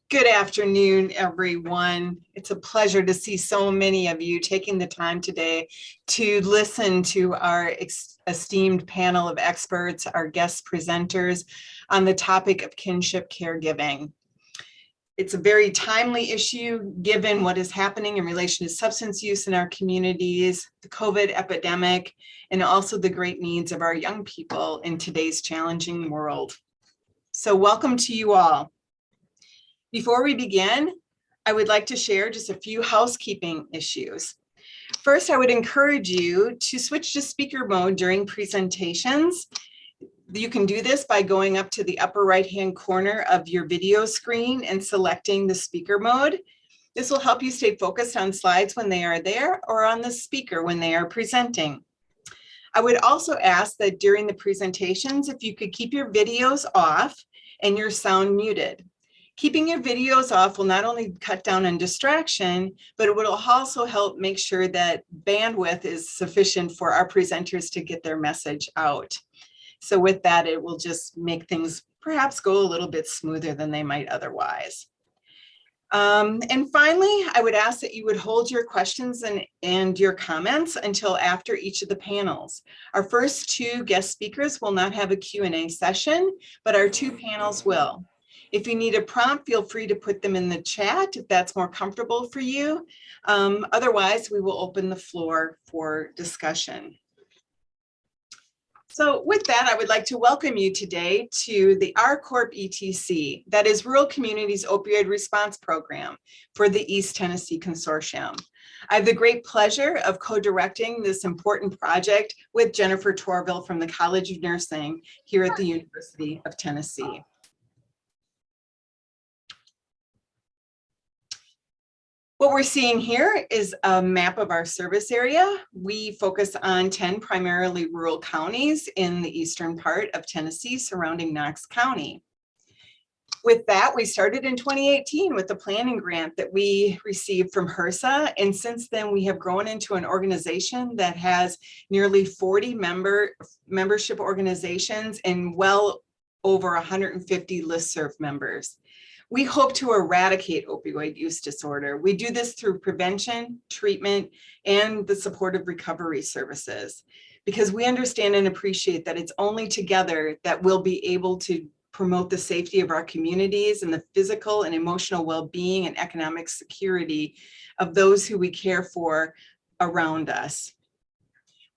Good afternoon, everyone. It's a pleasure to see so many of you taking the time today to listen to our esteemed panel of experts, our guest presenters on the topic of kinship caregiving. It's a very timely issue given what is happening in relation to substance use in our communities, the COVID epidemic, and also the great needs of our young people in today's challenging world. So welcome to you all. Before we begin, I would like to share just a few housekeeping issues. First, I would encourage you to switch to speaker mode during presentations. You can do this by going up to the upper right-hand corner of your video screen and selecting the speaker mode. This will help you stay focused on slides when they are there or on the speaker when they are presenting. I would also ask that during the presentations, if you could keep your videos off and your sound muted. Keeping your videos off will not only cut down on distraction, but it will also help make sure that bandwidth is sufficient for our presenters to get their message out. So with that, it will just make things perhaps go a little bit smoother than they might otherwise. And finally, I would ask that you would hold your questions and your comments until after each of the panels. Our first two guest speakers will not have a Q&A session, but our two panels will. If you need a prompt, feel free to put them in the chat if that's more comfortable for you. Otherwise, we will open the floor for discussion. So with that, I would like to welcome you today to the RCORP-ETC, that is Rural Communities Opioid Response Program for the East Tennessee Consortium. I have the great pleasure of co-directing this important project with Jennifer Torville from the College of Nursing here at the University of Tennessee. What we're seeing here is a map of our service area. We focus on 10 primarily rural counties in the eastern part of Tennessee surrounding Knox County. With that, we started in 2018 with the planning grant that we received from HRSA, and since then we have grown into an organization that has nearly 40 membership organizations and well over 150 listserv members. We hope to eradicate opioid use disorder. We do this through prevention, treatment, and the supportive recovery services, because we understand and appreciate that it's only together that we'll be able to promote the safety of our communities and the physical and emotional well-being and economic security of those who we care for around us.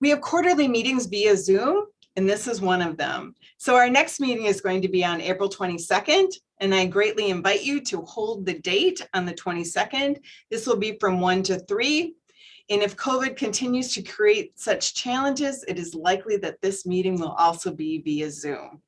We have quarterly meetings via Zoom, and this is one of them. So our next meeting is going to be on April 22nd. And I greatly invite you to hold the date on the 22nd. This will be from 1 to 3. And if COVID continues to create such challenges, it is likely that this meeting will also be via Zoom.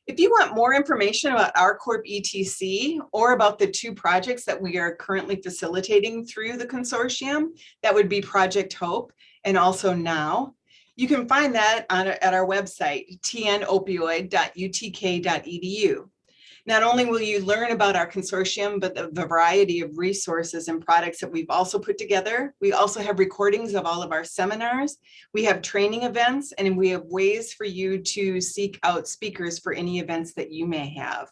If you want more information about RCORP-ETC or about the two projects that we are currently facilitating through the consortium, that would be Project Hope and also Now. You can find that at our website, tnopioid.utk.edu. Not only will you learn about our consortium, but the variety of resources and products that we've also put together. We also have recordings of all of our seminars. We have training events, and we have ways for you to seek out speakers for any events that you may have.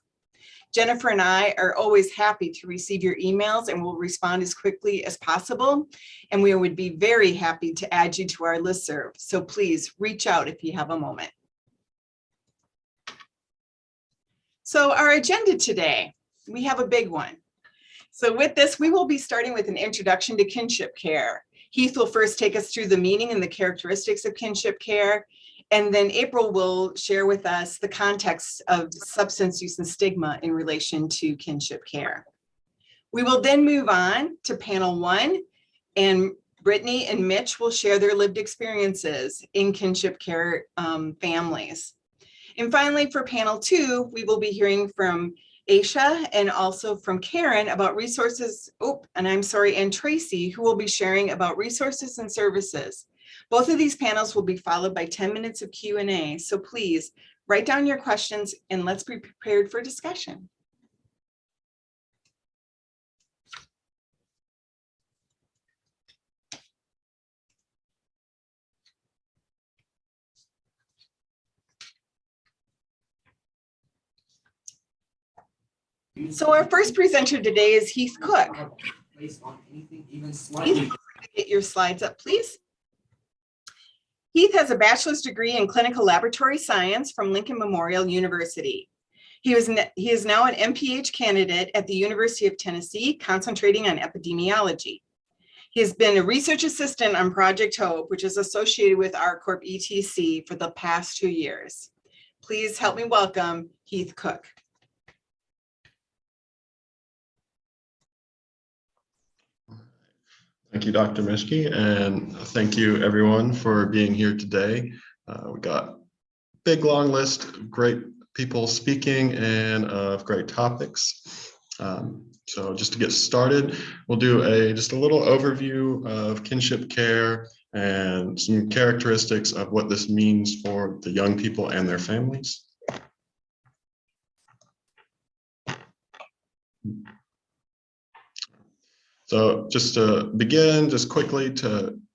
Jennifer and I are always happy to receive your emails and will respond as quickly as possible. And we would be very happy to add you to our listserv. So please reach out if you have a moment. So our agenda today, we have a big one. So with this, we will be starting with an introduction to kinship care. Heath will first take us through the meaning and the characteristics of kinship care. And then April will share with us the context of substance use and stigma in relation to kinship care. We will then move on to panel 1, and Brittany and Mitch will share their lived experiences in kinship care families. And finally, for panel 2, we will be hearing from Aisha and also from Karen about resources, and Tracy, who will be sharing about resources and services. Both of these panels will be followed by 10 minutes of Q&A, so please write down your questions and let's be prepared for discussion. So our first presenter today is Heath Cook. Heath, get your slides up, please. Heath has a bachelor's degree in clinical laboratory science from Lincoln Memorial University. He is now an MPH candidate at the University of Tennessee, concentrating on epidemiology. He has been a research assistant on Project Hope, which is associated with RCORP-ETC for the past 2 years. Please help me welcome Heath Cook. Thank you, Dr. Mischke, and thank you everyone for being here today. We got a big long list of great people speaking and of great topics. So just to get started, we'll do just a little overview of kinship care and some characteristics of what this means for the young people and their families. So just to begin, just quickly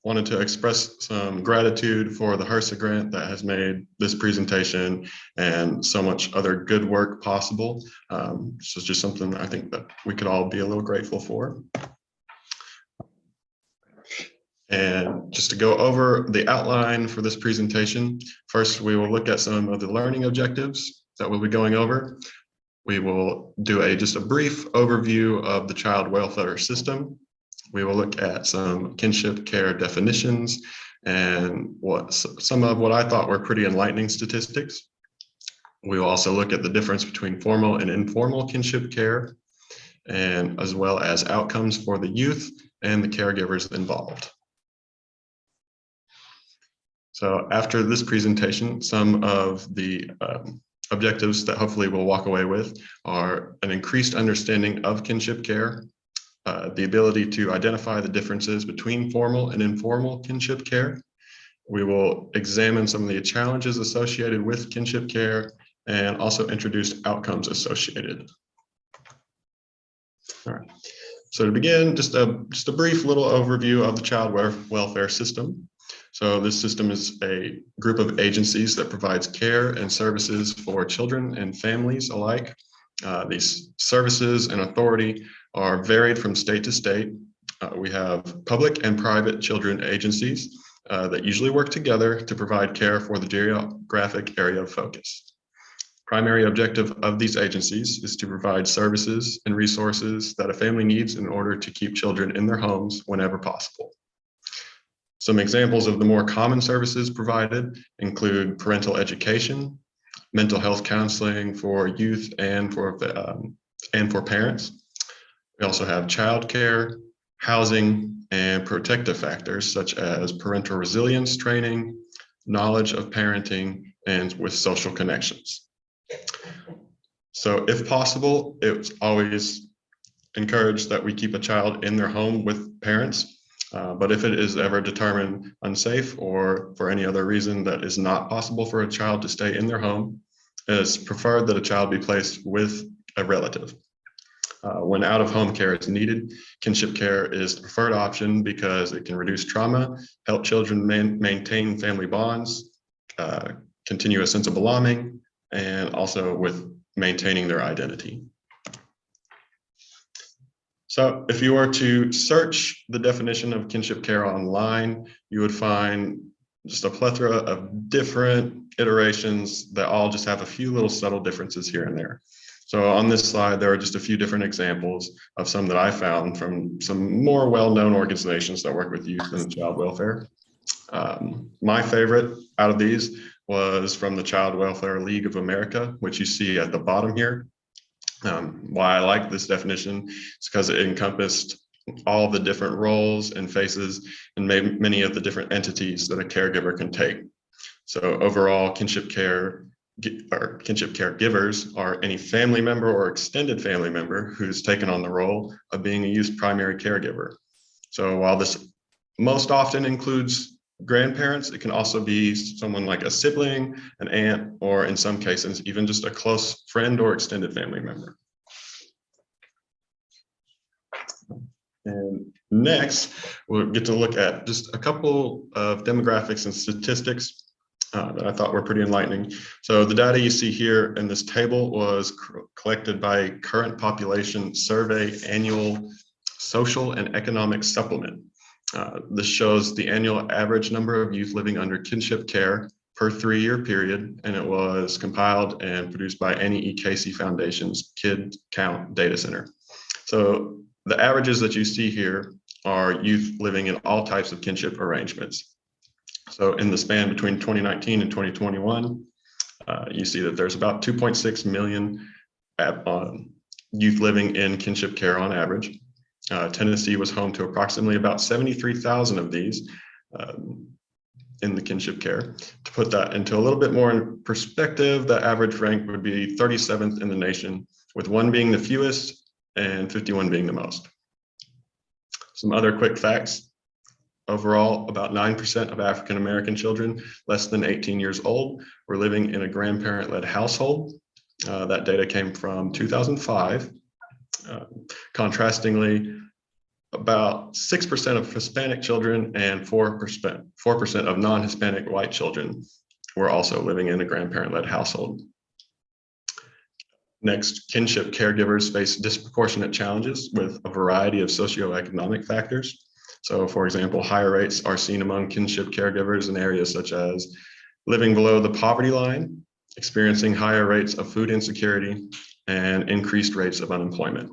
wanted to express some gratitude for the HRSA grant that has made this presentation and so much other good work possible. This is just something I think that we could all be a little grateful for. And just to go over the outline for this presentation, first we will look at some of the learning objectives that we'll be going over. We will do just a brief overview of the child welfare system. We will look at some kinship care definitions and some of what I thought were pretty enlightening statistics. We will also look at the difference between formal and informal kinship care, and as well as outcomes for the youth and the caregivers involved. So after this presentation, some of the objectives that hopefully we'll walk away with are an increased understanding of kinship care, the ability to identify the differences between formal and informal kinship care. We will examine some of the challenges associated with kinship care and also introduce outcomes associated. All right. So to begin, just a brief little overview of the child welfare system. So this system is a group of agencies that provides care and services for children and families alike. These services and authority are varied from state to state. We have public and private children agencies that usually work together to provide care for the geographic area of focus. Primary objective of these agencies is to provide services and resources that a family needs in order to keep children in their homes whenever possible. Some examples of the more common services provided include parental education, mental health counseling for youth and for parents. We also have childcare, housing, and protective factors such as parental resilience training, knowledge of parenting, and with social connections. So if possible, it's always encouraged that we keep a child in their home with parents. But if it is ever determined unsafe or for any other reason that is not possible for a child to stay in their home, it is preferred that a child be placed with a relative. When out-of-home care is needed, kinship care is the preferred option because it can reduce trauma, help children maintain family bonds, continue a sense of belonging, and also with maintaining their identity. So if you were to search the definition of kinship care online, you would find just a plethora of different iterations that all just have a few little subtle differences here and there. So on this slide, there are just a few different examples of some that I found from some more well-known organizations that work with youth and child welfare. My favorite out of these was from the Child Welfare League of America, which you see at the bottom here. Why I like this definition is because it encompassed all the different roles and faces and many of the different entities that a caregiver can take. So overall, kinship care givers are any family member or extended family member who's taken on the role of being a youth's primary caregiver. So while this most often includes grandparents, it can also be someone like a sibling, an aunt, or in some cases, even just a close friend or extended family member. And next, we'll get to look at just a couple of demographics and statistics that I thought were pretty enlightening. So the data you see here in this table was collected by Current Population Survey Annual Social and Economic Supplement. This shows the annual average number of youth living under kinship care per 3-year period, and it was compiled and produced by NEEKC Foundation's Kid Count Data Center. So the averages that you see here are youth living in all types of kinship arrangements. So in the span between 2019 and 2021, you see that there's about 2.6 million youth living in kinship care on average. Tennessee was home to approximately about 73,000 of these in the kinship care. To put that into a little bit more in perspective, the average rank would be 37th in the nation, with 1 being the fewest and 51 being the most. Some other quick facts. Overall, about 9% of African American children less than 18 years old were living in a grandparent-led household. That data came from 2005. Contrastingly, about 6% of Hispanic children and 4% of non-Hispanic white children were also living in a grandparent-led household. Next, kinship caregivers face disproportionate challenges with a variety of socioeconomic factors. So, for example, higher rates are seen among kinship caregivers in areas such as living below the poverty line, experiencing higher rates of food insecurity, and increased rates of unemployment.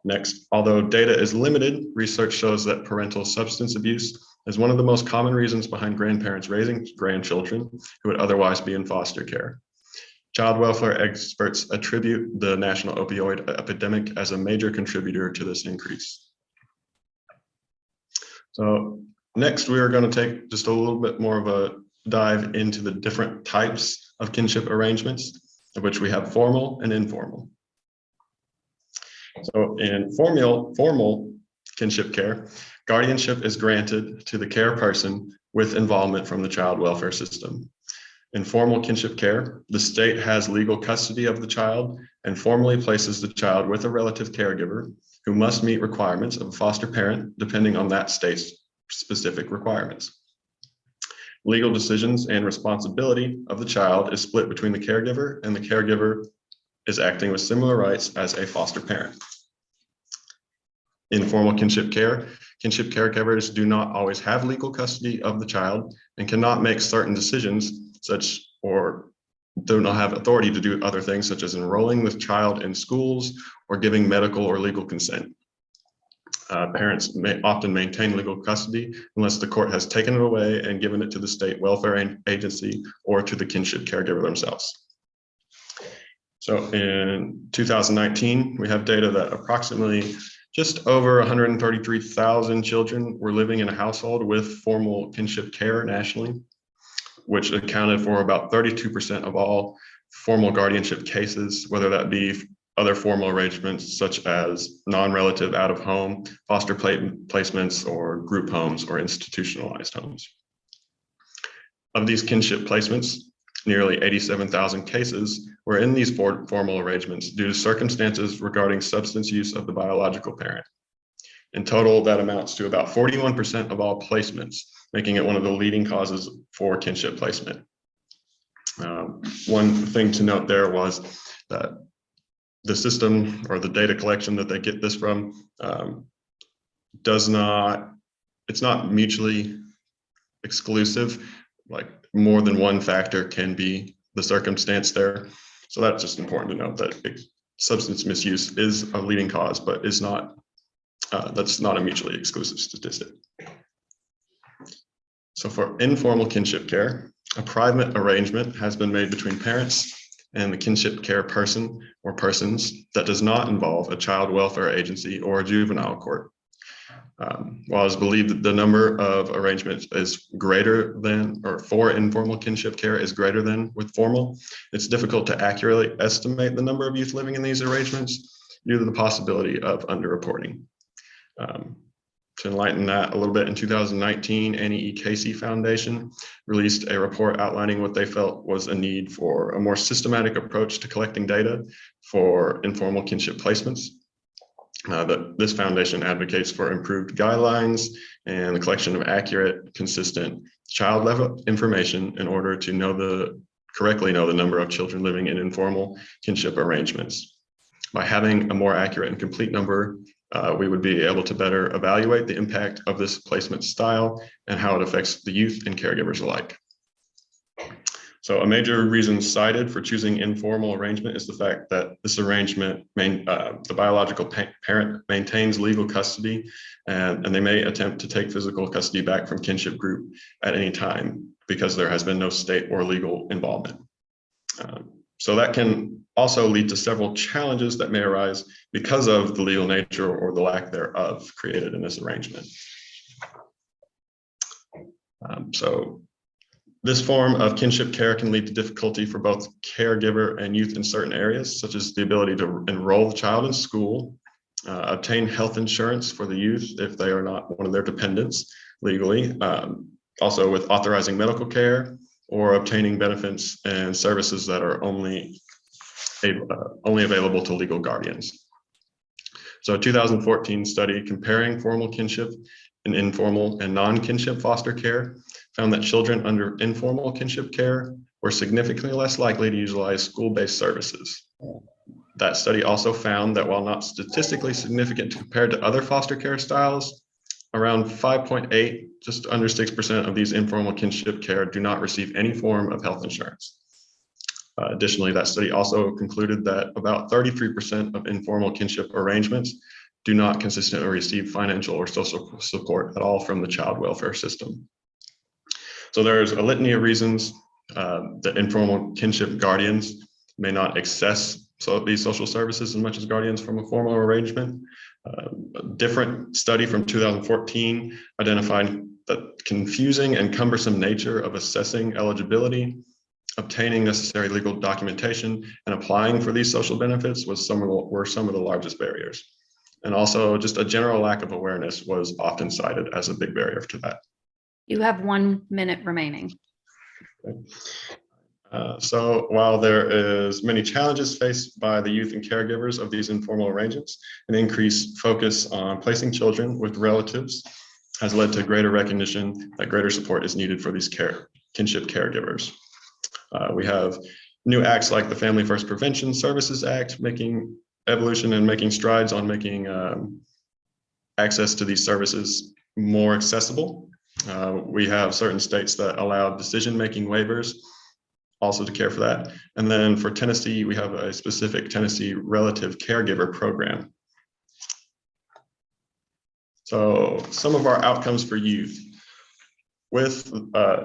Next, although data is limited, research shows that parental substance abuse is one of the most common reasons behind grandparents raising grandchildren who would otherwise be in foster care. Child welfare experts attribute the national opioid epidemic as a major contributor to this increase. So next, we are going to take just a little bit more of a dive into the different types of kinship arrangements, of which we have formal and informal. So in formal kinship care, guardianship is granted to the care person with involvement from the child welfare system. In formal kinship care, the state has legal custody of the child and formally places the child with a relative caregiver who must meet requirements of a foster parent depending on that state's specific requirements. Legal decisions and responsibility of the child is split between the caregiver, and the caregiver is acting with similar rights as a foster parent. In formal kinship caregivers do not always have legal custody of the child and cannot make certain decisions or do not have authority to do other things such as enrolling the child in schools or giving medical or legal consent. Parents may often maintain legal custody unless the court has taken it away and given it to the state welfare agency or to the kinship caregiver themselves. So in 2019, we have data that approximately just over 133,000 children were living in a household with formal kinship care nationally, which accounted for about 32% of all formal guardianship cases, whether that be other formal arrangements such as non-relative out-of-home, foster placements, or group homes or institutionalized homes. Of these kinship placements, nearly 87,000 cases were in these formal arrangements due to circumstances regarding substance use of the biological parent. In total, that amounts to about 41% of all placements, making it one of the leading causes for kinship placement. One thing to note there was that the system or the data collection that they get this from it's not mutually exclusive. Like more than one factor can be the circumstance there. So that's just important to note that substance misuse is a leading cause, but that's not a mutually exclusive statistic. So for informal kinship care, a private arrangement has been made between parents and the kinship care person or persons that does not involve a child welfare agency or a juvenile court. While it's believed that the number of arrangements is greater than, or for informal kinship care is greater than with formal, it's difficult to accurately estimate the number of youth living in these arrangements due to the possibility of underreporting. To enlighten that a little bit, in 2019, NEEKC Foundation released a report outlining what they felt was a need for a more systematic approach to collecting data for informal kinship placements. This foundation advocates for improved guidelines and the collection of accurate, consistent child level information in order to correctly know the number of children living in informal kinship arrangements. By having a more accurate and complete number, we would be able to better evaluate the impact of this placement style and how it affects the youth and caregivers alike. So a major reason cited for choosing informal arrangement is the fact that this arrangement, the biological parent maintains legal custody, and they may attempt to take physical custody back from kinship group at any time because there has been no state or legal involvement. So that can also lead to several challenges that may arise because of the legal nature or the lack thereof created in this arrangement. This form of kinship care can lead to difficulty for both caregiver and youth in certain areas, such as the ability to enroll the child in school, obtain health insurance for the youth if they are not one of their dependents legally, also with authorizing medical care or obtaining benefits and services that are only available to legal guardians. So a 2014 study comparing formal kinship and informal and non-kinship foster care found that children under informal kinship care were significantly less likely to utilize school-based services. That study also found that while not statistically significant compared to other foster care styles, around 5.8, just under 6% of these informal kinship care do not receive any form of health insurance. Additionally, that study also concluded that about 33% of informal kinship arrangements do not consistently receive financial or social support at all from the child welfare system. So there's a litany of reasons that informal kinship guardians may not access these social services as much as guardians from a formal arrangement. A different study from 2014 identified the confusing and cumbersome nature of assessing eligibility, obtaining necessary legal documentation, and applying for these social benefits were some of the largest barriers. And also just a general lack of awareness was often cited as a big barrier to that. You have 1 minute remaining. Okay. So while there is many challenges faced by the youth and caregivers of these informal arrangements, an increased focus on placing children with relatives has led to greater recognition that greater support is needed for these kinship caregivers. We have new acts like the Family First Prevention Services Act making evolution and making strides on making access to these services more accessible. We have certain states that allow decision-making waivers also to care for that. And then for Tennessee, we have a specific Tennessee Relative Caregiver Program. So some of our outcomes for youth. With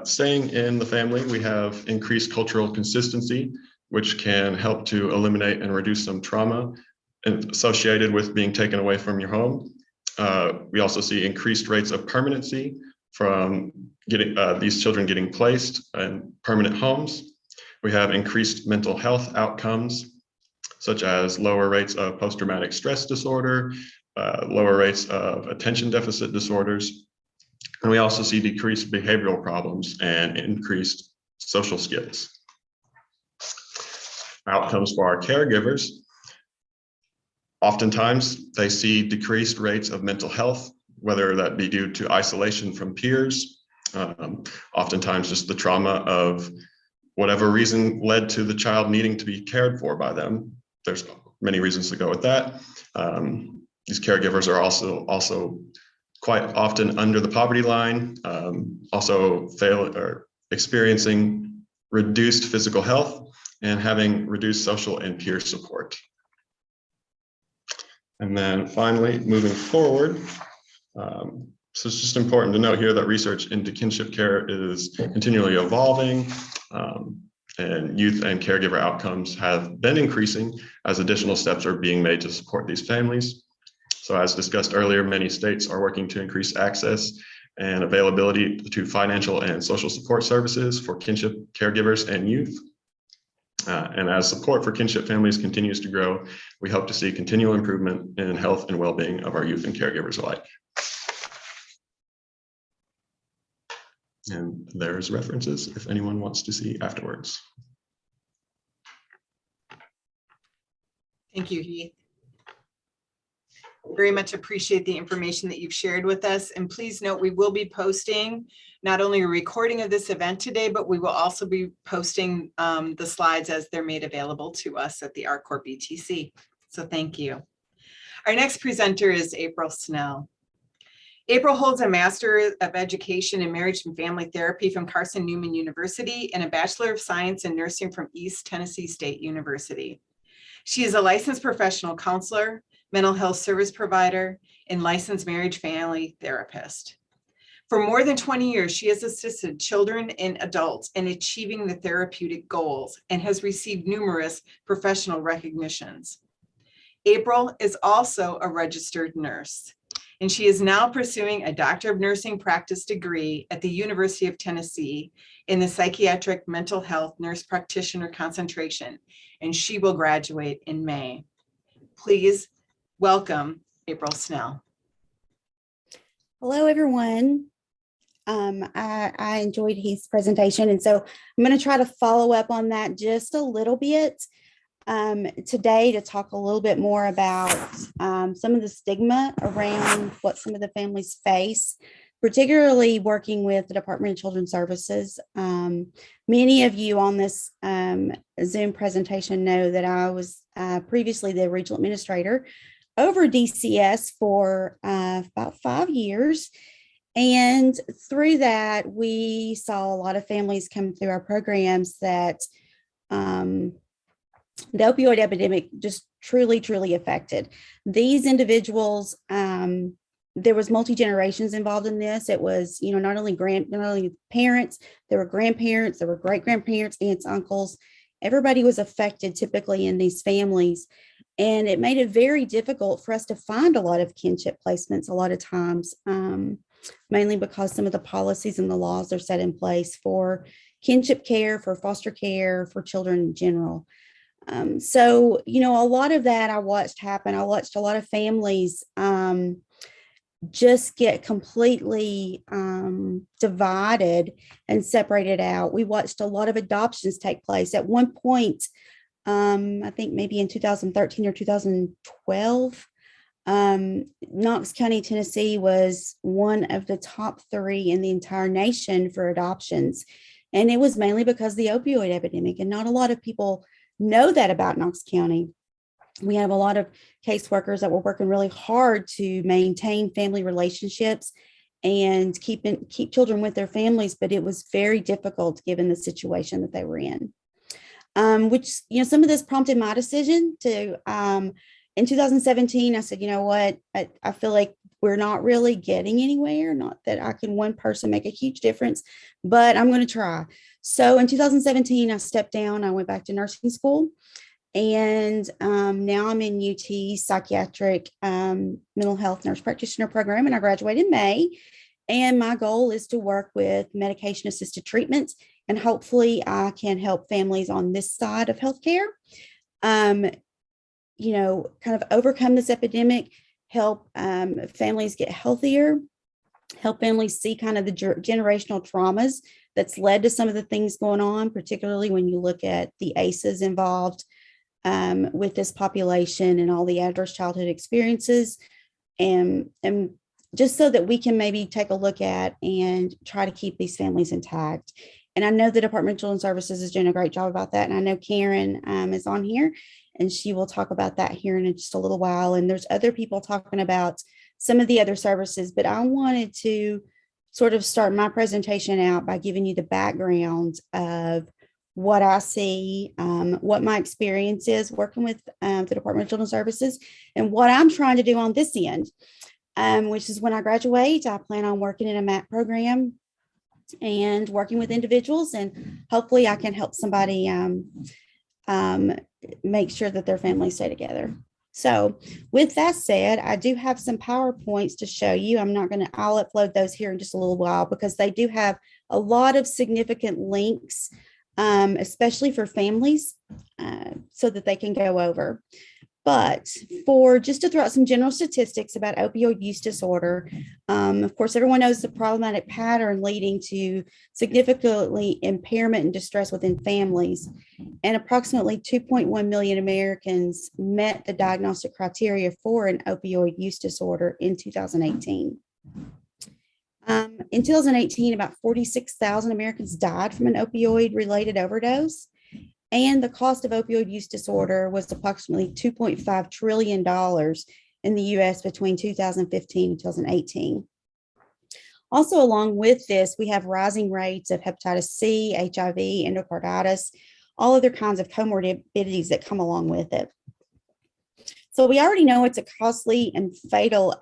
staying in the family, we have increased cultural consistency, which can help to eliminate and reduce some trauma associated with being taken away from your home. We also see increased rates of permanency from these children getting placed in permanent homes. We have increased mental health outcomes, such as lower rates of post-traumatic stress disorder, lower rates of attention deficit disorders. And we also see decreased behavioral problems and increased social skills. Outcomes for our caregivers. Oftentimes, they see decreased rates of mental health, whether that be due to isolation from peers, oftentimes just the trauma of whatever reason led to the child needing to be cared for by them. There's many reasons to go with that. These caregivers are also quite often under the poverty line, also experiencing reduced physical health and having reduced social and peer support. And then finally, moving forward, so it's just important to note here that research into kinship care is continually evolving, and youth and caregiver outcomes have been increasing as additional steps are being made to support these families. So as discussed earlier, many states are working to increase access and availability to financial and social support services for kinship caregivers and youth. And as support for kinship families continues to grow, we hope to see continual improvement in health and well-being of our youth and caregivers alike. And there's references if anyone wants to see afterwards. Thank you, Heath. Very much appreciate the information that you've shared with us. And please note, we will be posting not only a recording of this event today, but we will also be posting the slides as they're made available to us at the RCORP-ETC. So thank you. Our next presenter is April Snell. April holds a Master of Education in Marriage and Family Therapy from Carson Newman University and a Bachelor of Science in Nursing from East Tennessee State University. She is a licensed professional counselor, mental health service provider, and licensed marriage family therapist. For more than 20 years, she has assisted children and adults in achieving the therapeutic goals and has received numerous professional recognitions. April is also a registered nurse, and she is now pursuing a Doctor of Nursing practice degree at the University of Tennessee in the Psychiatric Mental Health Nurse Practitioner concentration, and she will graduate in May. Please welcome April Snell. Hello, everyone. I enjoyed his presentation, and so I'm going to try to follow up on that just a little bit today to talk a little bit more about some of the stigma around what some of the families face, particularly working with the Department of Children's Services. Many of you on this Zoom presentation know that I was previously the regional administrator over DCS for about 5 years. And through that, we saw a lot of families come through our programs that the opioid epidemic just truly affected. These individuals, there was multi-generations involved in this. It was, not only parents, there were grandparents, there were great-grandparents, aunts, uncles. Everybody was affected typically in these families. And it made it very difficult for us to find a lot of kinship placements a lot of times, mainly because some of the policies and the laws are set in place for kinship care, for foster care, for children in general. So, a lot of that I watched happen. I watched a lot of families just get completely divided and separated out. We watched a lot of adoptions take place. At one point, I think maybe in 2013 or 2012, Knox County, Tennessee was one of the top 3 in the entire nation for adoptions. And it was mainly because of the opioid epidemic. And not a lot of people know that about Knox County. We have a lot of caseworkers that were working really hard to maintain family relationships and keep children with their families, but it was very difficult given the situation that they were in. Which, some of this prompted my decision to, in 2017, I said, you know what, I feel like we're not really getting anywhere. Not that I can one person make a huge difference, but I'm going to try. So in 2017, I stepped down. I went back to nursing school, and now I'm in UT Psychiatric Mental Health Nurse Practitioner program, and I graduated in May. And my goal is to work with medication-assisted treatments, and hopefully I can help families on this side of healthcare, kind of overcome this epidemic, help families get healthier, help families see kind of the generational traumas that's led to some of the things going on, particularly when you look at the ACEs involved with this population and all the adverse childhood experiences, and just so that we can maybe take a look at and try to keep these families intact. And I know the Department of Children's Services is doing a great job about that. And I know Karen is on here, and she will talk about that here in just a little while. And there's other people talking about some of the other services, but I wanted to sort of start my presentation out by giving you the background of what I see, what my experience is working with the Department of Children's Services, and what I'm trying to do on this end, which is when I graduate, I plan on working in a MAP program and working with individuals, and hopefully I can help somebody make sure that their families stay together. So with that said, I do have some PowerPoints to show you. I'll upload those here in just a little while, because they do have a lot of significant links, especially for families, so that they can go over. But for just to throw out some general statistics about opioid use disorder, of course, everyone knows the problematic pattern leading to significantly impairment and distress within families. And approximately 2.1 million Americans met the diagnostic criteria for an opioid use disorder in 2018. In 2018, about 46,000 Americans died from an opioid-related overdose. And the cost of opioid use disorder was approximately $2.5 trillion in the US between 2015 and 2018. Also, along with this, we have rising rates of hepatitis C, HIV, endocarditis, all other kinds of comorbidities that come along with it. So we already know it's a costly and fatal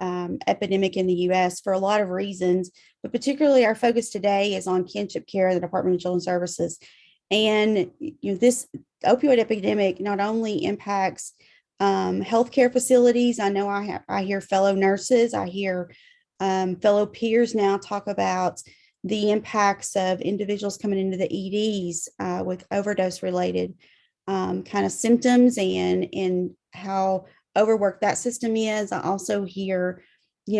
epidemic in the US for a lot of reasons, but particularly our focus today is on kinship care, the Department of Children's Services. And this opioid epidemic not only impacts healthcare facilities. I know I hear fellow nurses, I hear fellow peers now talk about the impacts of individuals coming into the EDs with overdose related kind of symptoms and how overworked that system is. I also hear,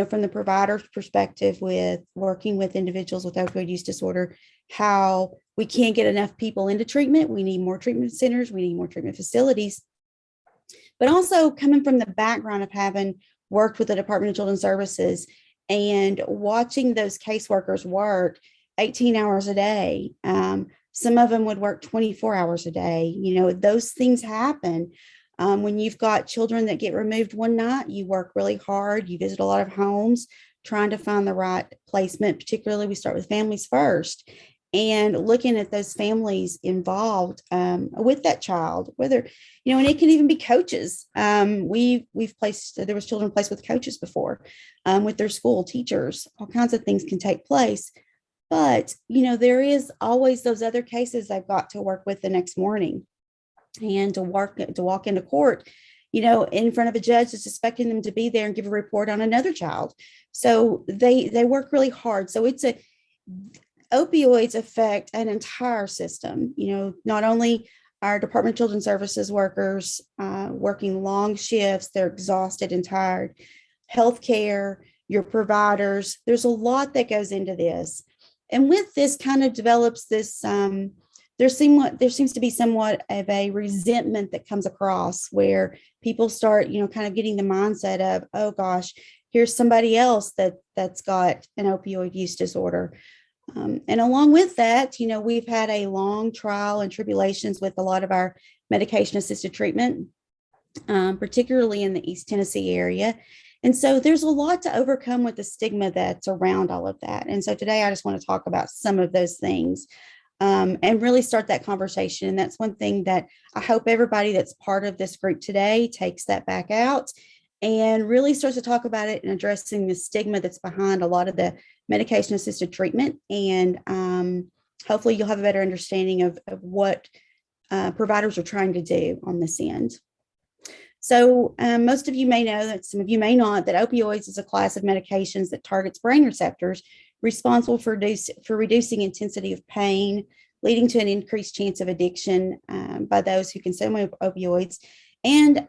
from the provider's perspective with working with individuals with opioid use disorder, how we can't get enough people into treatment. We need more treatment centers. We need more treatment facilities. But also coming from the background of having worked with the Department of Children's Services and watching those caseworkers work 18 hours a day. Some of them would work 24 hours a day. Those things happen. When you've got children that get removed one night, you work really hard. You visit a lot of homes trying to find the right placement. Particularly, we start with families first and looking at those families involved with that child, whether, and it can even be coaches. We've placed, there was children placed with coaches before, with their school teachers. All kinds of things can take place. But, there is always those other cases they've got to work with the next morning. And to walk into court, in front of a judge that's expecting them to be there and give a report on another child. So they work really hard. So opioids affect an entire system. Not only our Department of Children's Services workers working long shifts, they're exhausted and tired. Healthcare, your providers, there's a lot that goes into this. And with this kind of develops this there seems to be somewhat of a resentment that comes across where people start, kind of getting the mindset of, oh gosh, here's somebody else that's got an opioid use disorder. And along with that, we've had a long trial and tribulations with a lot of our medication-assisted treatment, particularly in the East Tennessee area. And so there's a lot to overcome with the stigma that's around all of that. And so today I just want to talk about some of those things. And really start that conversation. And that's one thing that I hope everybody that's part of this group today takes that back out and really starts to talk about it and addressing the stigma that's behind a lot of the medication-assisted treatment. And hopefully you'll have a better understanding of what providers are trying to do on this end. So most of you may know, that some of you may not, that opioids is a class of medications that targets brain receptors responsible for reducing intensity of pain, leading to an increased chance of addiction by those who consume opioids. And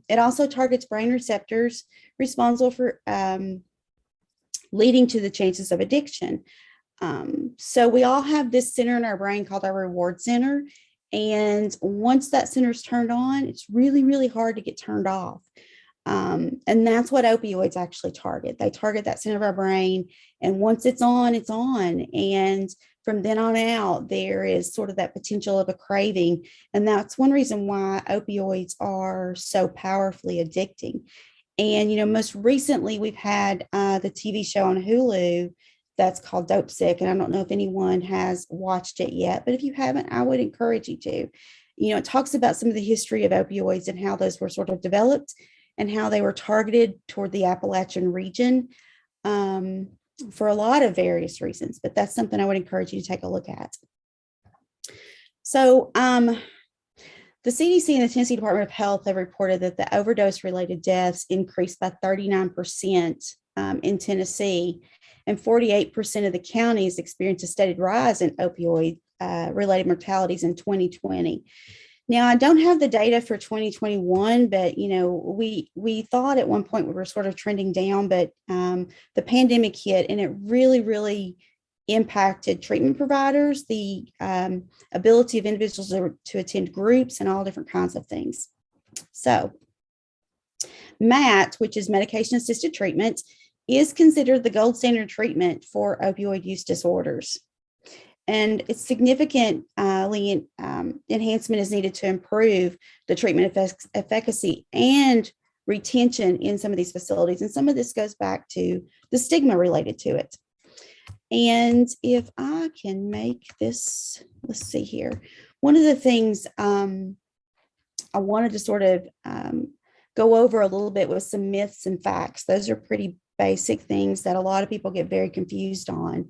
it also targets brain receptors responsible for leading to the chances of addiction. So we all have this center in our brain called our reward center. And once that center is turned on, it's really, really hard to get turned off. And that's what opioids actually target. They target that center of our brain. And once it's on, it's on. And from then on out, there is sort of that potential of a craving. And that's one reason why opioids are so powerfully addicting. And, most recently we've had the TV show on Hulu that's called Dope Sick. And I don't know if anyone has watched it yet, but if you haven't, I would encourage you to. It talks about some of the history of opioids and how those were sort of developed and how they were targeted toward the Appalachian region for a lot of various reasons. But that's something I would encourage you to take a look at. So the CDC and the Tennessee Department of Health have reported that the overdose-related deaths increased by 39% in Tennessee, and 48% of the counties experienced a steady rise in opioid-related mortalities in 2020. Now, I don't have the data for 2021, but we thought at one point we were sort of trending down, but the pandemic hit and it really impacted treatment providers, the ability of individuals to attend groups and all different kinds of things. So MAT, which is medication-assisted treatment, is considered the gold standard treatment for opioid use disorders. And it's significantly enhancement is needed to improve the treatment efficacy and retention in some of these facilities. And some of this goes back to the stigma related to it. And if I can make this, let's see here. One of the things I wanted to sort of go over a little bit was some myths and facts. Those are pretty basic things that a lot of people get very confused on.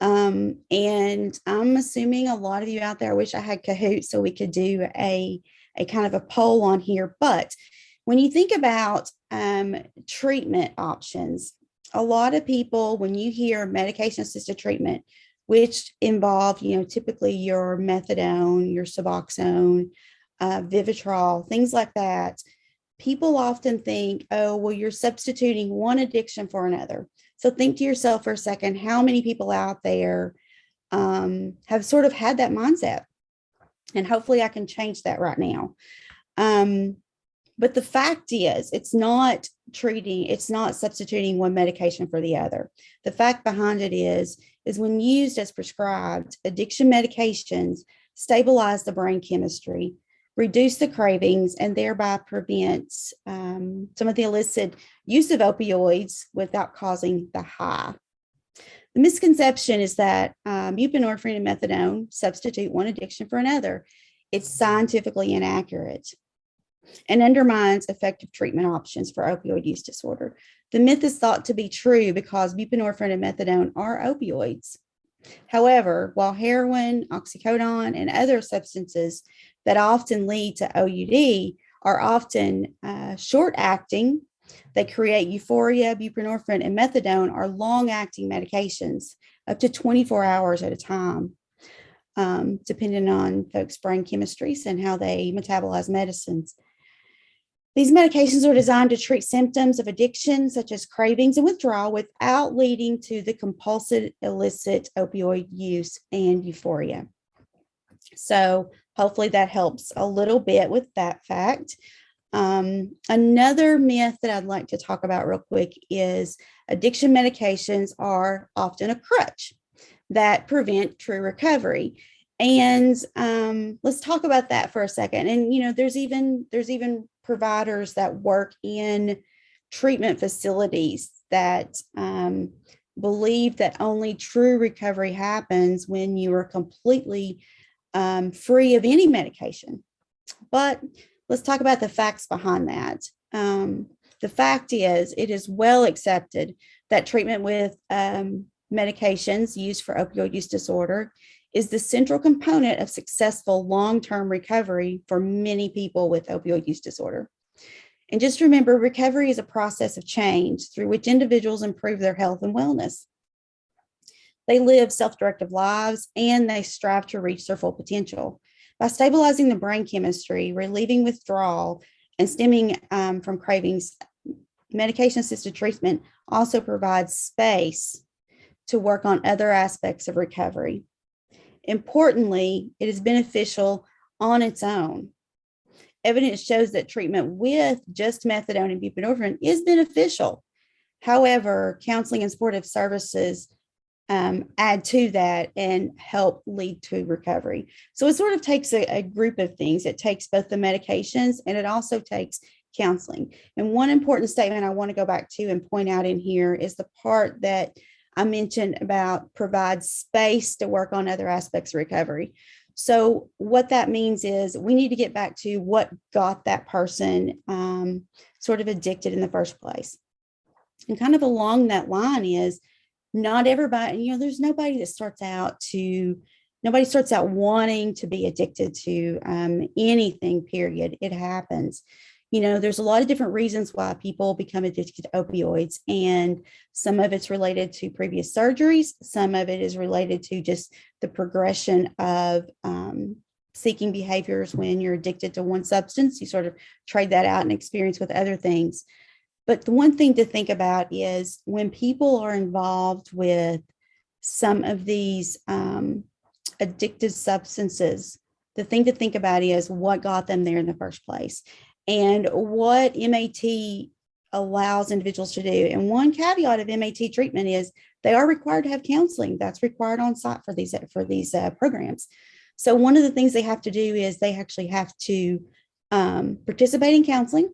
And I'm assuming a lot of you out there, I wish I had Kahoot so we could do a kind of a poll on here. But when you think about treatment options, a lot of people, when you hear medication-assisted treatment, which involve, typically your methadone, your Suboxone, Vivitrol, things like that, people often think, oh, well, you're substituting one addiction for another. So think to yourself for a second, how many people out there have sort of had that mindset? And hopefully I can change that right now. But the fact is, it's not substituting one medication for the other. The fact behind it is when used as prescribed, addiction medications stabilize the brain chemistry, reduce the cravings, and thereby prevents some of the illicit use of opioids without causing the high. The misconception is that buprenorphine and methadone substitute one addiction for another. It's scientifically inaccurate and undermines effective treatment options for opioid use disorder. The myth is thought to be true because buprenorphine and methadone are opioids. However, while heroin, oxycodone, and other substances that often lead to OUD are often short-acting, they create euphoria. Buprenorphine and methadone are long-acting medications, up to 24 hours at a time, depending on folks' brain chemistries and how they metabolize medicines. These medications are designed to treat symptoms of addiction, such as cravings and withdrawal, without leading to the compulsive illicit opioid use and euphoria. So hopefully that helps a little bit with that fact. Another myth that I'd like to talk about real quick is addiction medications are often a crutch that prevent true recovery. And let's talk about that for a second. And there's even providers that work in treatment facilities that believe that only true recovery happens when you are completely free of any medication. But let's talk about the facts behind that. The fact is, it is well accepted that treatment with medications used for opioid use disorder is the central component of successful long-term recovery for many people with opioid use disorder. And just remember, recovery is a process of change through which individuals improve their health and wellness. They live self-directed lives and they strive to reach their full potential. By stabilizing the brain chemistry, relieving withdrawal, and stemming from cravings, medication-assisted treatment also provides space to work on other aspects of recovery. Importantly, it is beneficial on its own. Evidence shows that treatment with just methadone and buprenorphine is beneficial. However, counseling and supportive services add to that and help lead to recovery. So it sort of takes a group of things. It takes both the medications and it also takes counseling. And one important statement I want to go back to and point out in here is the part that I mentioned about provide space to work on other aspects of recovery. So what that means is we need to get back to what got that person sort of addicted in the first place. And kind of along that line is not everybody, there's nobody starts out wanting to be addicted to anything, period. It happens. There's a lot of different reasons why people become addicted to opioids, and some of it's related to previous surgeries. Some of it is related to just the progression of seeking behaviors. When you're addicted to one substance, you sort of trade that out and experience with other things. But the one thing to think about is when people are involved with some of these addictive substances, the thing to think about is what got them there in the first place and what MAT allows individuals to do. And one caveat of MAT treatment is they are required to have counseling. That's required on site for these programs. So one of the things they have to do is they actually have to participate in counseling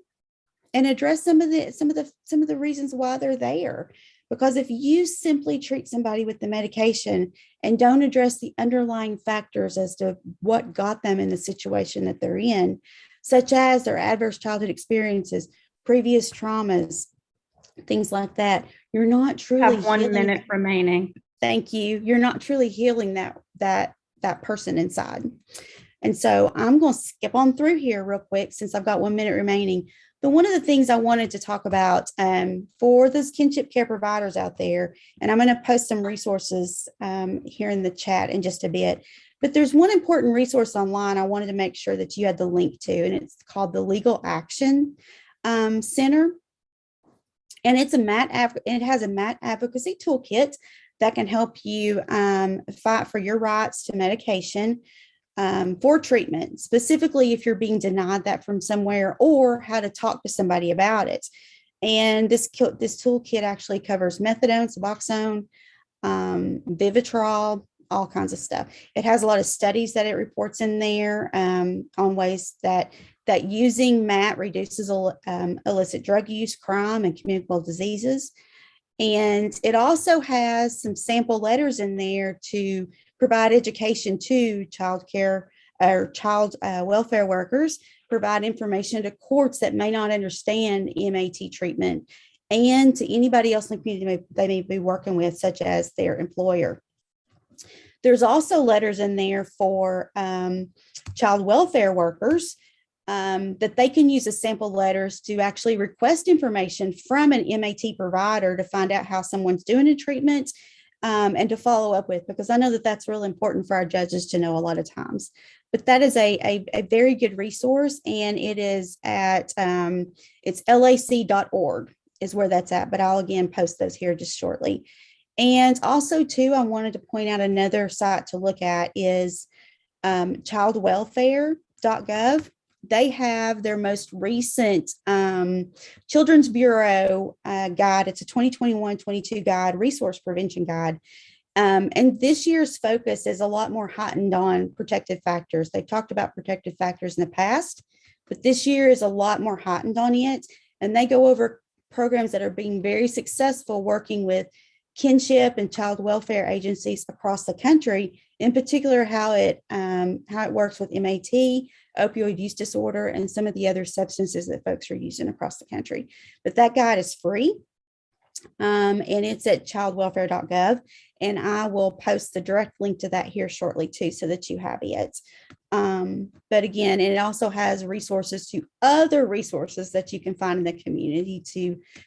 and address some of the reasons why they're there. Because if you simply treat somebody with the medication and don't address the underlying factors as to what got them in the situation that they're in, such as their adverse childhood experiences, previous traumas, things like that, you're not truly Have 1 minute remaining. Thank you. You're not truly healing that person inside. And so I'm going to skip on through here real quick since I've got 1 minute remaining. But one of the things I wanted to talk about for those kinship care providers out there, and I'm going to post some resources here in the chat in just a bit, but there's one important resource online I wanted to make sure that you had the link to, and it's called the Legal Action Center. And it has a MAT advocacy toolkit that can help you fight for your rights to medication for treatment, specifically if you're being denied that from somewhere, or how to talk to somebody about it. And this toolkit actually covers methadone, Suboxone, Vivitrol, all kinds of stuff. It has a lot of studies that it reports in there on ways that using MAT reduces illicit drug use, crime, and communicable diseases. And it also has some sample letters in there to provide education to child care or child welfare workers, provide information to courts that may not understand MAT treatment, and to anybody else in the community they may be working with, such as their employer. There's also letters in there for child welfare workers that they can use as sample letters to actually request information from an MAT provider to find out how someone's doing in treatment and to follow up with, because I know that that's really important for our judges to know a lot of times. But that is a very good resource, and it is at it's lac.org is where that's at, but I'll again post those here just shortly. And also too, I wanted to point out another site to look at is childwelfare.gov. They have their most recent Children's Bureau guide. It's a 2021-22 guide, resource prevention guide. And this year's focus is a lot more heightened on protective factors. They've talked about protective factors in the past, but this year is a lot more heightened on it. And they go over programs that are being very successful working with kinship and child welfare agencies across the country, in particular how it works with MAT, opioid use disorder, and some of the other substances that folks are using across the country. But that guide is free, and it's at childwelfare.gov, and I will post the direct link to that here shortly too, so that you have it. But again, it also has resources to other resources that you can find in the community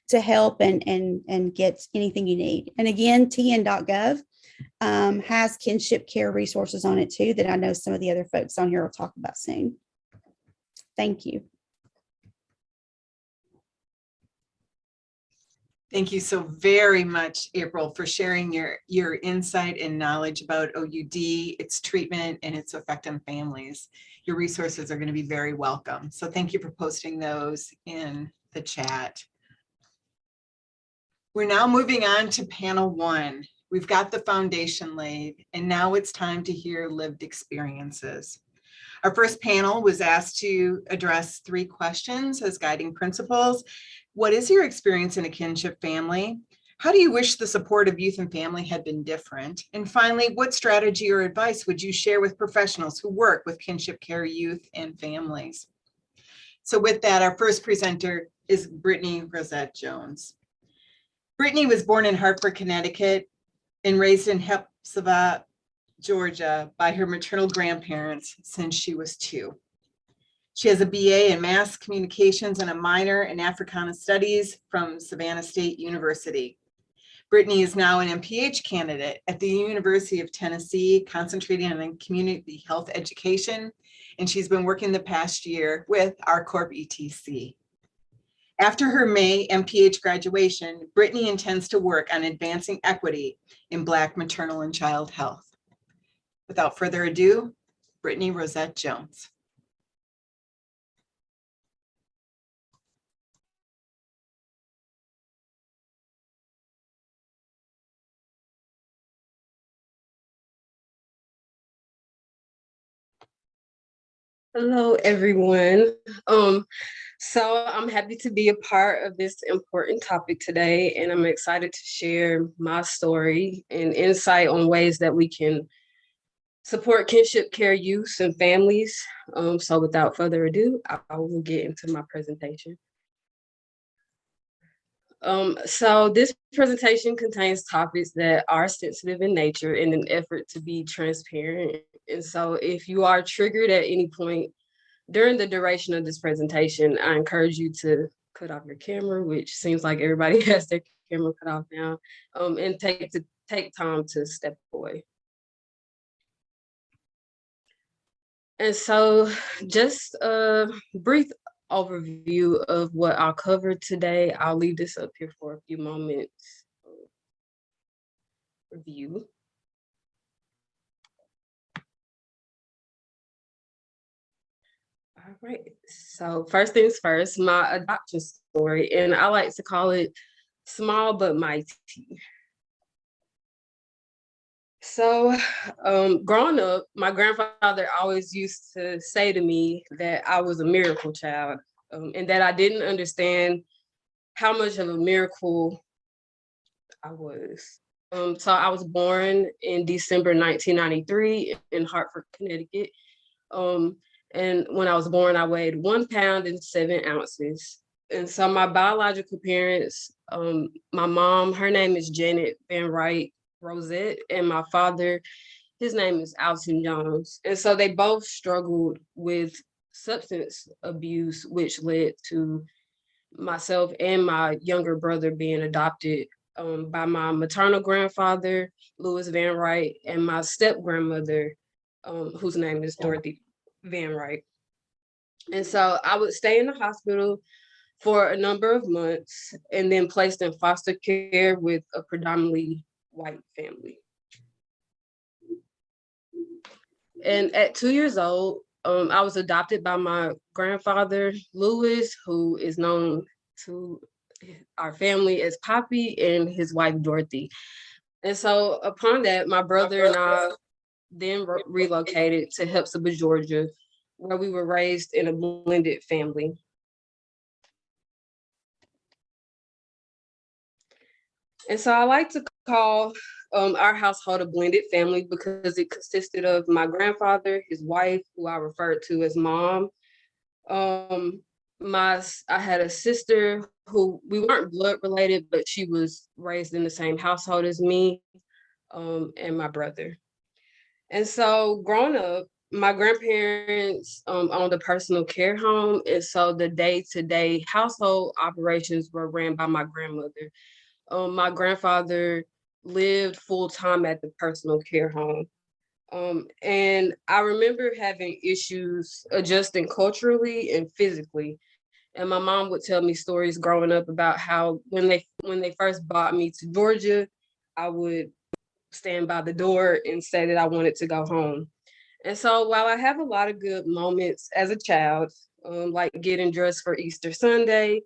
to help and get anything you need. And again, tn.gov has kinship care resources on it too, that I know some of the other folks on here will talk about soon. Thank you. Thank you so very much, April, for sharing your insight and knowledge about OUD, its treatment, and its effect on families. Your resources are going to be very welcome. So thank you for posting those in the chat. We're now moving on to panel 1. We've got the foundation laid, and now it's time to hear lived experiences. Our first panel was asked to address 3 questions as guiding principles. What is your experience in a kinship family? How do you wish the support of youth and family had been different? And finally, what strategy or advice would you share with professionals who work with kinship care youth and families? So with that, our first presenter is Brittany Rosette Jones. Brittany was born in Hartford, Connecticut, and raised in Hepzibah, Georgia by her maternal grandparents since she was 2. She has a BA in Mass Communications and a minor in Africana Studies from Savannah State University. Brittany is now an MPH candidate at the University of Tennessee, concentrating on community health education, and she's been working the past year with RCORP-ETC. After her May MPH graduation, Brittany intends to work on advancing equity in Black maternal and child health. Without further ado, Brittany Rosette Jones. Hello, everyone. So I'm happy to be a part of this important topic today, and I'm excited to share my story and insight on ways that we can support kinship care youth and families. So without further ado, I will get into my presentation. So this presentation contains topics that are sensitive in nature in an effort to be transparent. And so if you are triggered at any point during the duration of this presentation, I encourage you to cut off your camera, which seems like everybody has their camera cut off now, and take time to step away. And so just a brief overview of what I'll cover today. I'll leave this up here for a few moments. Review. All right, so first things first, my adoption story, and I like to call it small but mighty. So growing up, my grandfather always used to say to me that I was a miracle child, and that I didn't understand how much of a miracle I was. So I was born in December 1993 in Hartford, Connecticut. And when I was born, I weighed 1 pound and 7 ounces. And so my biological parents, my mom, her name is Janet Van Wright Rosette, and my father, his name is Alton Jones. And so they both struggled with substance abuse, which led to myself and my younger brother being adopted by my maternal grandfather, Louis Van Wright, and my step grandmother, whose name is Dorothy Van Wright. And so I would stay in the hospital for a number of months and then placed in foster care with a predominantly white family. And at 2 years old, I was adopted by my grandfather, Louis, who is known to our family as Poppy, and his wife, Dorothy. And so upon that, my brother and I then relocated to Hepzibah, Georgia, where we were raised in a blended family. And so I like to call our household a blended family because it consisted of my grandfather, his wife, who I referred to as mom. I had a sister who we weren't blood related, but she was raised in the same household as me, and my brother. And so growing up, my grandparents owned a personal care home. And so the day-to-day household operations were ran by my grandmother. My grandfather lived full-time at the personal care home. And I remember having issues adjusting culturally and physically. And my mom would tell me stories growing up about how when they first brought me to Georgia, I would stand by the door and say that I wanted to go home. And so while I have a lot of good moments as a child, like getting dressed for Easter Sunday,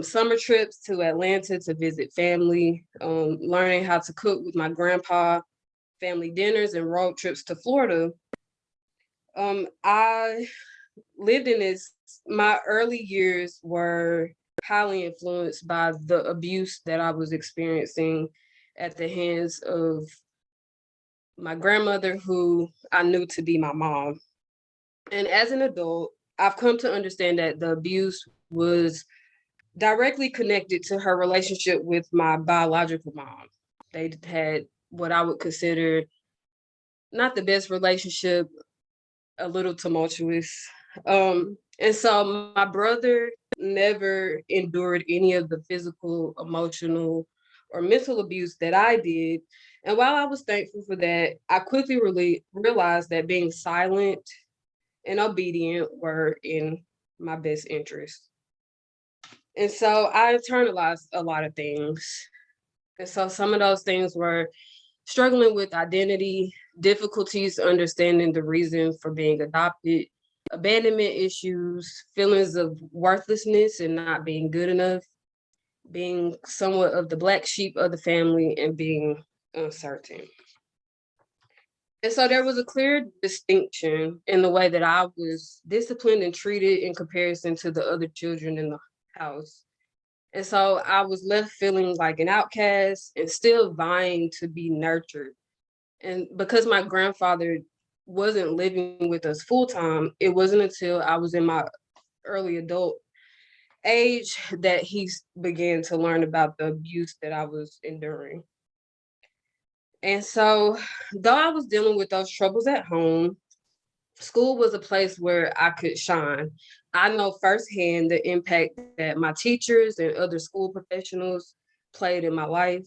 summer trips to Atlanta to visit family, learning how to cook with my grandpa, family dinners and road trips to Florida, I lived in this, my early years were highly influenced by the abuse that I was experiencing at the hands of my grandmother, who I knew to be my mom. And as an adult, I've come to understand that the abuse was directly connected to her relationship with my biological mom. They had what I would consider not the best relationship, a little tumultuous. And so my brother never endured any of the physical, emotional, or mental abuse that I did. And while I was thankful for that, I quickly really realized that being silent and obedient were in my best interest. And so I internalized a lot of things. And so some of those things were struggling with identity, difficulties understanding the reason for being adopted, abandonment issues, feelings of worthlessness and not being good enough, being somewhat of the black sheep of the family, and being uncertain. And so there was a clear distinction in the way that I was disciplined and treated in comparison to the other children in the house. And so I was left feeling like an outcast and still vying to be nurtured. And because my grandfather wasn't living with us full time, it wasn't until I was in my early adult age that he began to learn about the abuse that I was enduring. And so, though I was dealing with those troubles at home, school was a place where I could shine. I know firsthand the impact that my teachers and other school professionals played in my life.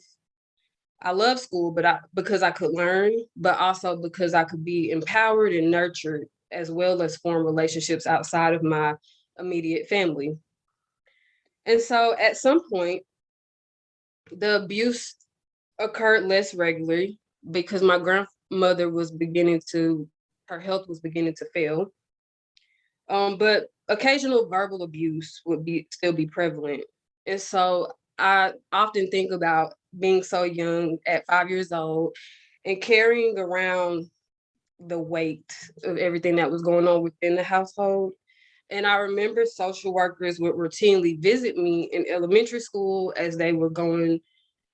I love school, because I could learn, but also because I could be empowered and nurtured, as well as form relationships outside of my immediate family. And so at some point, the abuse occurred less regularly because my grandmother her health was beginning to fail. But occasional verbal abuse would still be prevalent. And so I often think about being so young at 5 years old and carrying around the weight of everything that was going on within the household. And I remember social workers would routinely visit me in elementary school as they were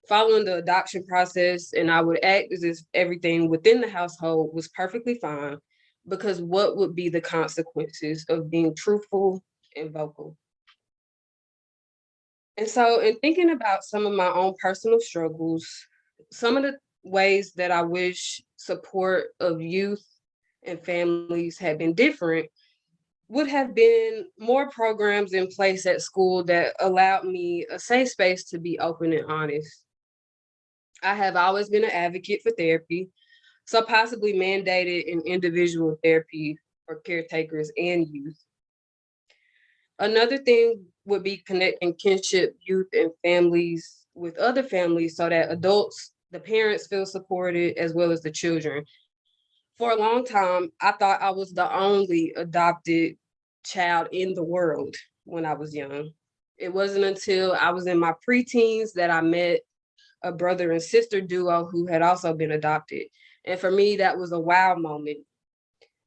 following the adoption process, and I would act as if everything within the household was perfectly fine, because what would be the consequences of being truthful and vocal? And so in thinking about some of my own personal struggles, some of the ways that I wish support of youth and families had been different would have been more programs in place at school that allowed me a safe space to be open and honest. I have always been an advocate for therapy, so possibly mandated an individual therapy for caretakers and youth. Another thing would be connecting kinship, youth, and families with other families so that adults, the parents feel supported as well as the children. For a long time, I thought I was the only adopted child in the world when I was young. It wasn't until I was in my preteens that I met a brother and sister duo who had also been adopted. And for me, that was a wow moment.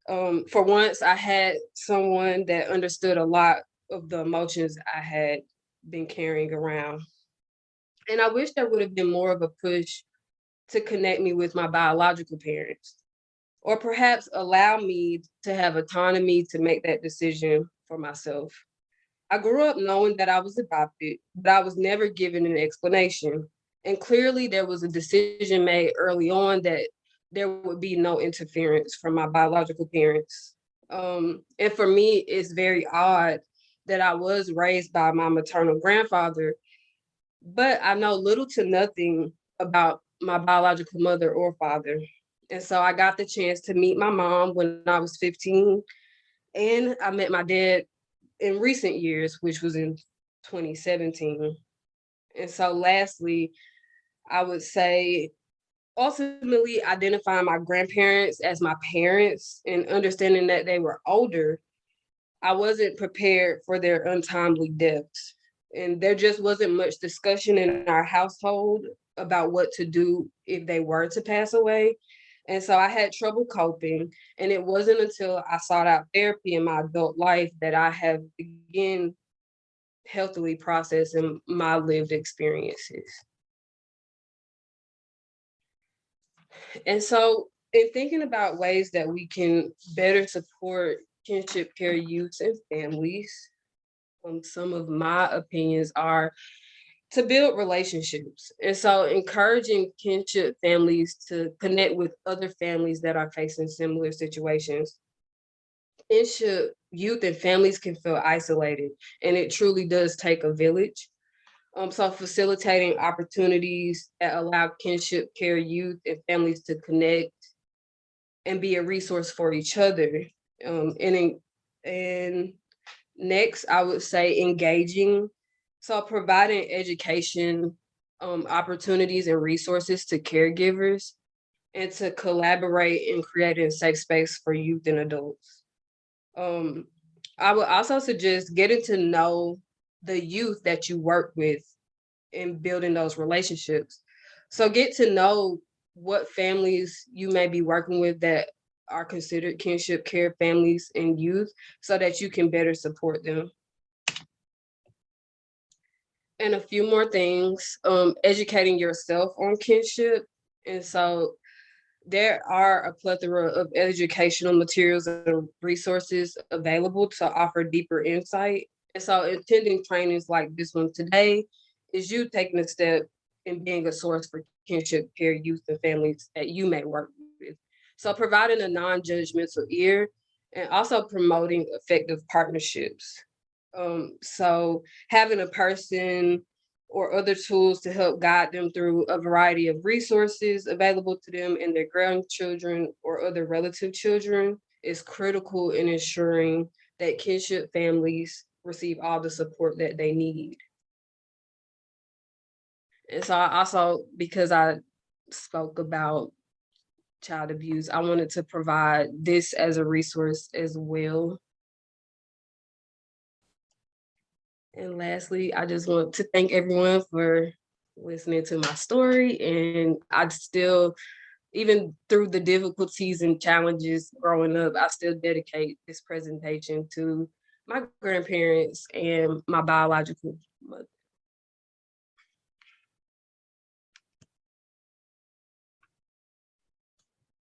For once, I had someone that understood a lot of the emotions I had been carrying around. And I wish there would have been more of a push to connect me with my biological parents, or perhaps allow me to have autonomy to make that decision for myself. I grew up knowing that I was adopted, but I was never given an explanation. And clearly there was a decision made early on that there would be no interference from my biological parents. And for me, it's very odd that I was raised by my maternal grandfather, but I know little to nothing about my biological mother or father. And so I got the chance to meet my mom when I was 15, and I met my dad in recent years, which was in 2017. And so lastly, I would say ultimately identifying my grandparents as my parents and understanding that they were older, I wasn't prepared for their untimely deaths. And there just wasn't much discussion in our household about what to do if they were to pass away. And so I had trouble coping. And it wasn't until I sought out therapy in my adult life that I have begun healthily processing my lived experiences. And so in thinking about ways that we can better support kinship care youths and families, some of my opinions are to build relationships. And so encouraging kinship families to connect with other families that are facing similar situations. Kinship youth and families can feel isolated, and it truly does take a village. So facilitating opportunities that allow kinship care youth and families to connect and be a resource for each other. And next, I would say engaging. So providing education opportunities and resources to caregivers and to collaborate in creating a safe space for youth and adults. I would also suggest getting to know the youth that you work with and building those relationships. So get to know what families you may be working with that are considered kinship care families and youth so that you can better support them. And a few more things, educating yourself on kinship. And so there are a plethora of educational materials and resources available to offer deeper insight. And so attending trainings like this one today is you taking a step in being a source for kinship care youth and families that you may work with. So providing a non-judgmental ear and also promoting effective partnerships. So having a person or other tools to help guide them through a variety of resources available to them and their grandchildren or other relative children is critical in ensuring that kinship families receive all the support that they need. And so I also, because I spoke about child abuse, I wanted to provide this as a resource as well. And lastly, I just want to thank everyone for listening to my story. And I still, even through the difficulties and challenges growing up, I still dedicate this presentation to my grandparents and my biological mother.